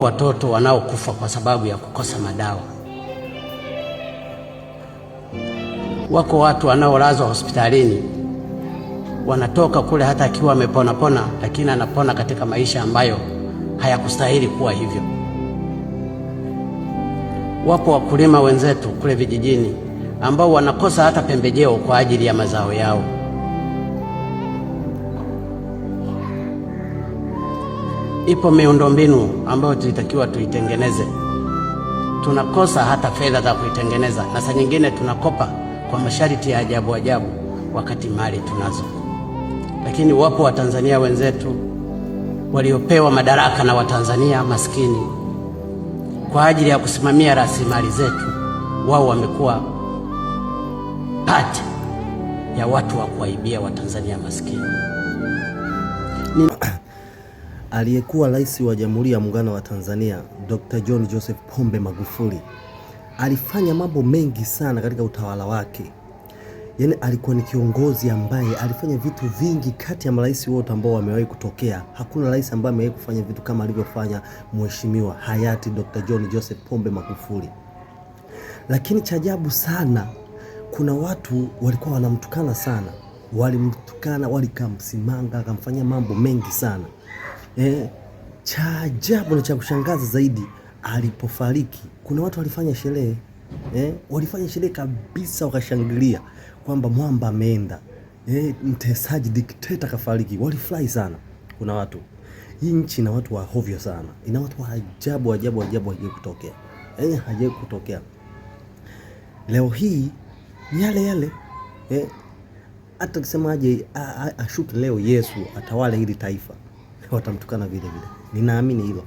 Watoto wanaokufa kwa sababu ya kukosa madawa. Wako watu wanaolazwa hospitalini wanatoka kule hata akiwa amepona, lakini anapona katika maisha ambayo hayakustahili kuwa hivyo. Wapo wakulima wenzetu kule vijijini ambao wanakosa hata pembejeo kwa ajili ya mazao yao. Ipo miundombinu ambayo tulitakiwa tuitengeneze, tunakosa hata fedha za kuitengeneza, na saa nyingine tunakopa kwa masharti ya ajabu wakati mali tunazo. Lakini wapo Watanzania wenzetu waliopewa madaraka na Watanzania maskini kwa ajili ya kusimamia rasilimali zetu. Wao wamekuwa pati ya watu wa kuwaibia Watanzania maskini. Aliyekuwa rais wa Jamhuri ya Muungano wa Tanzania Dr. John Joseph Pombe Magufuli alifanya mambo mengi sana katika utawala wake. Yaani alikuwa ni kiongozi ambaye alifanya vitu vingi kati ya marais wote ambao wamewahi kutokea. Hakuna rais ambaye amewahi kufanya vitu kama alivyofanya mheshimiwa hayati Dr. John Joseph Pombe Magufuli. Lakini cha ajabu sana, kuna watu walikuwa wanamtukana sana. Walimtukana, walikamsimanga, akamfanyia mambo mengi sana. Cha ajabu na cha kushangaza zaidi, alipofariki kuna watu walifanya sherehe. Walifanya sherehe kabisa, wakashangilia kwamba mwamba ameenda. Mtesaji dikteta kafariki. Walifurahi sana. Kuna watu, hii nchi ina watu wa hovyo sana, ina watu wa ajabu hajawahi kutokea. Hajawahi kutokea. Leo hii ni yale hata kusemaje, ashuke leo Yesu atawale hili taifa, watamtukana vile. Ninaamini hilo.